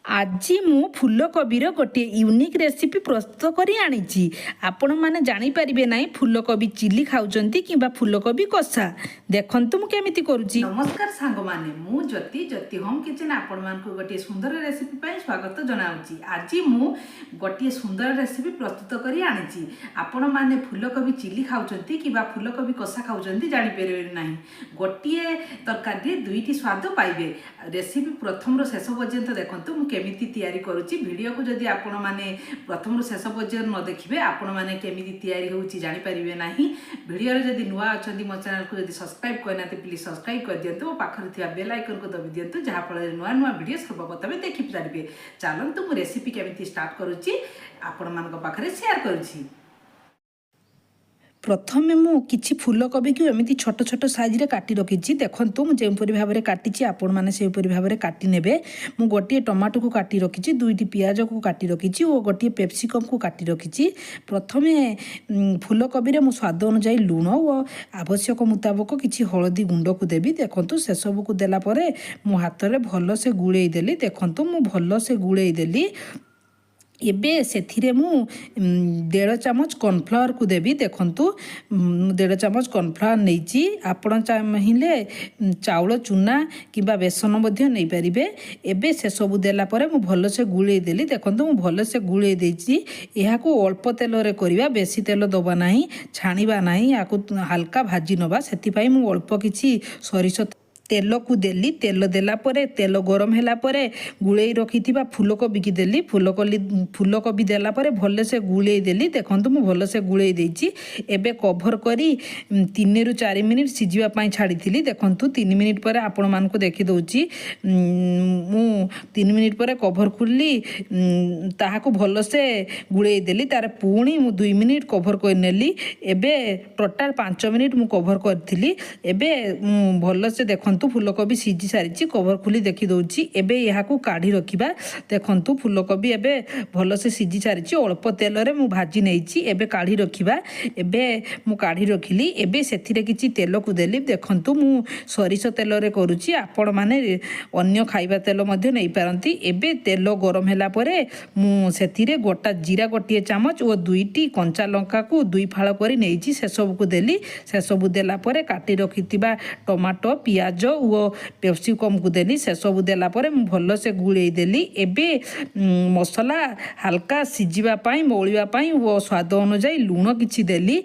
আজি ମୁଁ ଫୁଲକୋବିର ଗୋଟିଏ ୟୁନିକ୍ ରେସିପି ପ୍ରସ୍ତୁତ କରି ଆଣିଛି। ଆପଣମାନେ ଜାଣିପାରିବେ ନାହିଁ ଫୁଲକୋବି ଚିଲି ଖାଉଛନ୍ତି କିମ୍ବା ଫୁଲକୋବି କଷା। ଦେଖନ୍ତୁ ମୁଁ କେମିତି କରୁଛି। ନମସ୍କାର ସାଙ୍ଗମାନେ, ମୁଁ ଜ୍ୟୋତି ହୋମ୍ କିଚେନ୍ ଆପଣମାନଙ୍କୁ ଗୋଟିଏ ସୁନ୍ଦର ରେସିପି ପାଇଁ ସ୍ୱାଗତ ଜଣାଉଛି। ଆଜି ମୁଁ ଗୋଟିଏ ସୁନ୍ଦର ରେସିପି ପ୍ରସ୍ତୁତ କରି ଆଣିଛି। ଆପଣମାନେ ଫୁଲକୋବି ଚିଲି ଖାଉଛନ୍ତି କିମ୍ବା ଫୁଲକୋବି କଷା ଖାଉଛନ୍ତି ଜାଣିପାରିବେ ନାହିଁ। ଗୋଟିଏ ତରକାରୀରେ ଦୁଇଟି ସ୍ୱାଦ ପାଇବେ। ରେସିପି ପ୍ରଥମରୁ ଶେଷ ପର୍ଯ୍ୟନ୍ତ ଦେଖନ୍ତୁ ମୁଁ କେମିତି ତିଆରି କରୁଛି। ଭିଡ଼ିଓକୁ ଯଦି ଆପଣମାନେ ପ୍ରଥମରୁ ଶେଷ ପର୍ଯ୍ୟନ୍ତ ନ ଦେଖିବେ ଆପଣମାନେ କେମିତି ତିଆରି ହେଉଛି ଜାଣିପାରିବେ ନାହିଁ। ଭିଡ଼ିଓରେ ଯଦି ନୂଆ ଅଛନ୍ତି ମୋ ଚ୍ୟାନେଲକୁ ଯଦି ସବସ୍କ୍ରାଇବ୍ କରିନାହାନ୍ତି ପ୍ଲିଜ୍ ସବସ୍କ୍ରାଇବ୍ କରିଦିଅନ୍ତୁ ଓ ପାଖରେ ଥିବା ବେଲ୍ ଆଇକନ୍କୁ ଦବି ଦିଅନ୍ତୁ, ଯାହାଫଳରେ ନୂଆ ନୂଆ ଭିଡ଼ିଓ ସର୍ବପ୍ରଥମେ ଦେଖିପାରିବେ। ଚାଲନ୍ତୁ ମୁଁ ରେସିପି କେମିତି ଷ୍ଟାର୍ଟ କରୁଛି ଆପଣମାନଙ୍କ ପାଖରେ ସେୟାର କରୁଛି। ପ୍ରଥମେ ମୁଁ କିଛି ଫୁଲକୋବିକୁ ଏମିତି ଛୋଟ ଛୋଟ ସାଇଜ୍ରେ କାଟି ରଖିଛି। ଦେଖନ୍ତୁ ମୁଁ ଯେଉଁପରି ଭାବରେ କାଟିଛି ଆପଣମାନେ ସେହିପରି ଭାବରେ କାଟି ନେବେ। ମୁଁ ଗୋଟିଏ ଟମାଟୋକୁ କାଟି ରଖିଛି, ଦୁଇଟି ପିଆଜକୁ କାଟି ରଖିଛି ଓ ଗୋଟିଏ କ୍ୟାପ୍ସିକମ୍କୁ କାଟି ରଖିଛି। ପ୍ରଥମେ ଫୁଲକୋବିରେ ମୁଁ ସ୍ୱାଦ ଅନୁଯାୟୀ ଲୁଣ ଓ ଆବଶ୍ୟକ ମୁତାବକ କିଛି ହଳଦୀ ଗୁଣ୍ଡକୁ ଦେବି। ଦେଖନ୍ତୁ ସେସବୁକୁ ଦେଲା ପରେ ମୁଁ ହାତରେ ଭଲସେ ଗୁଳେଇ ଦେଲି। ଦେଖନ୍ତୁ ମୁଁ ଭଲସେ ଗୁଳେଇ ଦେଲି। ଏବେ ସେଥିରେ ମୁଁ 1.5 ଚାମଚ କର୍ଣ୍ଣଫ୍ଲାୱାରକୁ ଦେବି। ଦେଖନ୍ତୁ 1.5 ଚାମଚ କର୍ଣ୍ଣଫ୍ଲାୱାର ନେଇଛି। ଆପଣ ଚାହିଁଲେ ଚାଉଳ ଚୁନା କିମ୍ବା ବେସନ ମଧ୍ୟ ନେଇପାରିବେ। ଏବେ ସେସବୁ ଦେଲା ପରେ ମୁଁ ଭଲସେ ଗୁଳେଇ ଦେଲି। ଦେଖନ୍ତୁ ମୁଁ ଭଲସେ ଗୁଳେଇ ଦେଇଛି। ଏହାକୁ ଅଳ୍ପ ତେଲରେ କରିବା, ବେଶୀ ତେଲ ଦେବା ନାହିଁ, ଛାଣିବା ନାହିଁ, ଏହାକୁ ହାଲକା ଭାଜି ନେବା। ସେଥିପାଇଁ ମୁଁ ଅଳ୍ପ କିଛି ସୋରିଷ ତେଲକୁ ଦେଲି। ତେଲ ଦେଲା ପରେ ତେଲ ଗରମ ହେଲା ପରେ ଗୁଳେଇ ରଖିଥିବା ଫୁଲକୋବିକି ଦେଲି। ଫୁଲକୋବି ଦେଲା ପରେ ଭଲସେ ଗୁଳେଇ ଦେଲି। ଦେଖନ୍ତୁ ମୁଁ ଭଲସେ ଗୁଳେଇ ଦେଇଛି। ଏବେ କଭର କରି 3ରୁ 4 ମିନିଟ୍ ସିଝିବା ପାଇଁ ଛାଡ଼ିଥିଲି। ଦେଖନ୍ତୁ 3 ମିନିଟ୍ ପରେ ଆପଣମାନଙ୍କୁ ଦେଖିଦେଉଛି। ମୁଁ 3 ମିନିଟ୍ ପରେ କଭର ଖୋଲି ତାହାକୁ ଭଲସେ ଗୁଳେଇ ଦେଲି। ତାର ପୁଣି ମୁଁ 2 ମିନିଟ୍ କଭର କରିନେଲି। ଏବେ ଟୋଟାଲ 5 ମିନିଟ୍ ମୁଁ କଭର କରିଥିଲି। ଏବେ ମୁଁ ଭଲସେ ଦେଖନ୍ତୁ ଫୁଲକୋବି ସିଝି ସାରିଛି। କଭର ଖୋଲି ଦେଖିଦେଉଛି। ଏବେ ଏହାକୁ କାଢ଼ି ରଖିବା। ଦେଖନ୍ତୁ ଫୁଲକୋବି ଏବେ ଭଲସେ ସିଝି ସାରିଛି। ଅଳ୍ପ ତେଲରେ ମୁଁ ଭାଜି ନେଇଛି। ଏବେ କାଢ଼ି ରଖିବା। ଏବେ ମୁଁ କାଢ଼ି ରଖିଲି। ଏବେ ସେଥିରେ କିଛି ତେଲକୁ ଦେଲି। ଦେଖନ୍ତୁ ମୁଁ ସୋରିଷ ତେଲରେ କରୁଛି, ଆପଣମାନେ ଅନ୍ୟ ଖାଇବା ତେଲ ମଧ୍ୟ ନେଇପାରନ୍ତି। ଏବେ ତେଲ ଗରମ ହେଲା ପରେ ମୁଁ ସେଥିରେ ଗୋଟା ଜିରା 1 ଚାମଚ ଓ 2ଟି କଞ୍ଚା ଲଙ୍କାକୁ 2 ଫାଳ କରି ନେଇଛି, ସେସବୁକୁ ଦେଲି। ସେସବୁ ଦେଲା ପରେ କାଟି ରଖିଥିବା ଟମାଟୋ, ପିଆଜ ଓ କ୍ୟାପ୍ସିକମ୍କୁ ଦେଲି। ସେସବୁ ଦେଲା ପରେ ମୁଁ ଭଲସେ ଗୁଳେଇ ଦେଲି। ଏବେ ମସଲା ହାଲକା ସିଝିବା ପାଇଁ, ମଉଳିବା ପାଇଁ ଓ ସ୍ୱାଦ ଅନୁଯାୟୀ ଲୁଣ କିଛି ଦେଲି।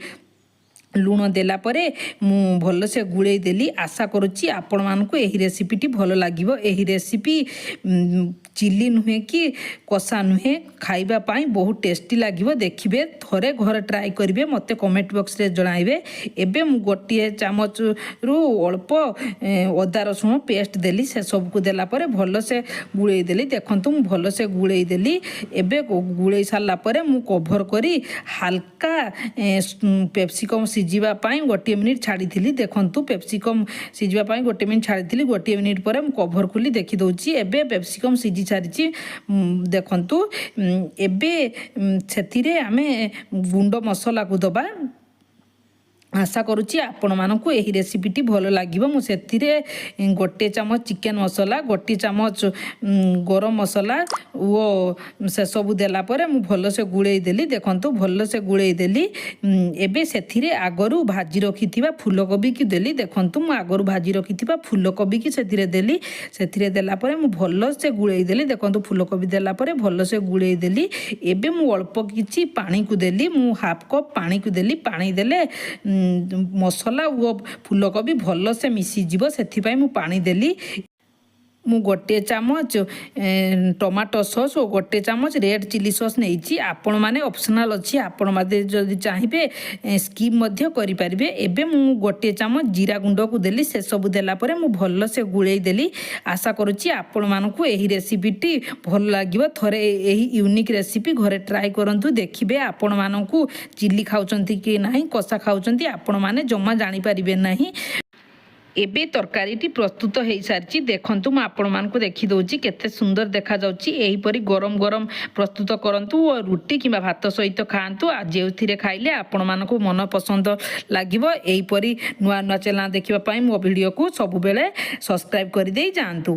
ଲୁଣ ଦେଲା ପରେ ମୁଁ ଭଲସେ ଗୁଳେଇ ଦେଲି। ଆଶା କରୁଛି ଆପଣମାନଙ୍କୁ ଏହି ରେସିପିଟି ଭଲ ଲାଗିବ। ଏହି ରେସିପି ଚିଲି ନୁହେଁ କି କଷା ନୁହେଁ, ଖାଇବା ପାଇଁ ବହୁତ ଟେଷ୍ଟି ଲାଗିବ। ଦେଖିବେ, ଥରେ ଘରେ ଟ୍ରାଏ କରିବେ, ମୋତେ କମେଣ୍ଟ ବକ୍ସରେ ଜଣାଇବେ। ଏବେ ମୁଁ 1 ଚାମଚରୁ ଅଳ୍ପ ଅଦା ରସୁଣ ପେଷ୍ଟ ଦେଲି। ସେସବୁକୁ ଦେଲା ପରେ ଭଲସେ ଗୁଳେଇ ଦେଲି। ଦେଖନ୍ତୁ ମୁଁ ଭଲସେ ଗୁଳେଇ ଦେଲି। ଏବେ ଗୁଳେଇ ସାରିଲା ପରେ ମୁଁ କଭର କରି ହାଲକା କ୍ୟାପ୍ସିକମ୍ ସିଝିବା ପାଇଁ 1 ମିନିଟ୍ ଛାଡ଼ିଥିଲି। ଦେଖନ୍ତୁ କ୍ୟାପ୍ସିକମ୍ ସିଝିବା ପାଇଁ 1 ମିନିଟ୍ ଛାଡ଼ିଥିଲି। 1 ମିନିଟ୍ ପରେ ମୁଁ କଭର ଖୋଲି ଦେଖିଦେଉଛି। ଏବେ କ୍ୟାପ୍ସିକମ୍ ସିଝି ସାରିଛି। ଦେଖନ୍ତୁ ଏବେ ସେଥିରେ ଆମେ ଗୁଣ୍ଡ ମସଲାକୁ ଦେବା। ଆଶା କରୁଛି ଆପଣମାନଙ୍କୁ ଏହି ରେସିପିଟି ଭଲ ଲାଗିବ। ମୁଁ ସେଥିରେ 1 ଚାମଚ ଚିକେନ ମସଲା, 1 ଚାମଚ ଗରମ ମସଲା ଓ ସେସବୁ ଦେଲା ପରେ ମୁଁ ଭଲସେ ଗୁଳେଇ ଦେଲି। ଦେଖନ୍ତୁ ଭଲସେ ଗୁଳେଇ ଦେଲି। ଏବେ ସେଥିରେ ଆଗରୁ ଭାଜି ରଖିଥିବା ଫୁଲକୋବିକି ଦେଲି। ଦେଖନ୍ତୁ ମୁଁ ଆଗରୁ ଭାଜି ରଖିଥିବା ଫୁଲକୋବିକି ସେଥିରେ ଦେଲି। ସେଥିରେ ଦେଲା ପରେ ମୁଁ ଭଲସେ ଗୁଳେଇ ଦେଲି। ଦେଖନ୍ତୁ ଫୁଲକୋବି ଦେଲା ପରେ ଭଲସେ ଗୁଳେଇ ଦେଲି। ଏବେ ମୁଁ ଅଳ୍ପ କିଛି ପାଣିକୁ ଦେଲି। ମୁଁ 1/2 କପ୍ ପାଣିକୁ ଦେଲି। ପାଣି ଦେଲେ ମସଲା ଓ ଫୁଲକୋବି ଭଲସେ ମିଶିଯିବ, ସେଥିପାଇଁ ମୁଁ ପାଣି ଦେଲି। ମୁଁ 1 ଚାମଚ ଟମାଟୋ ସସ୍ ଓ 1 ଚାମଚ ରେଡ୍ ଚିଲି ସସ୍ ନେଇଛି। ଆପଣମାନେ ଅପସନାଲ୍ ଅଛି, ଆପଣମାନେ ଯଦି ଚାହିଁବେ ସ୍କିପ୍ ମଧ୍ୟ କରିପାରିବେ। ଏବେ ମୁଁ 1 ଚାମଚ ଜିରା ଗୁଣ୍ଡକୁ ଦେଲି। ସେସବୁ ଦେଲା ପରେ ମୁଁ ଭଲସେ ଗୁଳେଇ ଦେଲି। ଆଶା କରୁଛି ଆପଣମାନଙ୍କୁ ଏହି ରେସିପିଟି ଭଲ ଲାଗିବ। ଥରେ ଏହି ୟୁନିକ୍ ରେସିପି ଘରେ ଟ୍ରାଏ କରନ୍ତୁ। ଦେଖିବେ ଆପଣମାନଙ୍କୁ ଚିଲି ଖାଉଛନ୍ତି କି ନାହିଁ, କଷା ଖାଉଛନ୍ତି, ଆପଣମାନେ ଜମା ଜାଣିପାରିବେ ନାହିଁ। ଏବେ ତରକାରୀଟି ପ୍ରସ୍ତୁତ ହୋଇସାରିଛି। ଦେଖନ୍ତୁ ମୁଁ ଆପଣମାନଙ୍କୁ ଦେଖିଦେଉଛି କେତେ ସୁନ୍ଦର ଦେଖାଯାଉଛି। ଏହିପରି ଗରମ ଗରମ ପ୍ରସ୍ତୁତ କରନ୍ତୁ ଓ ରୁଟି କିମ୍ବା ଭାତ ସହିତ ଖାଆନ୍ତୁ। ଯେଉଁଥିରେ ଖାଇଲେ ଆପଣମାନଙ୍କୁ ମନ ପସନ୍ଦ ଲାଗିବ। ଏହିପରି ନୂଆ ନୂଆ ଚ୍ୟାନେଲ୍ ଦେଖିବା ପାଇଁ ମୋ ଭିଡ଼ିଓକୁ ସବୁବେଳେ ସବସ୍କ୍ରାଇବ୍ କରିଦେଇ ଯାଆନ୍ତୁ।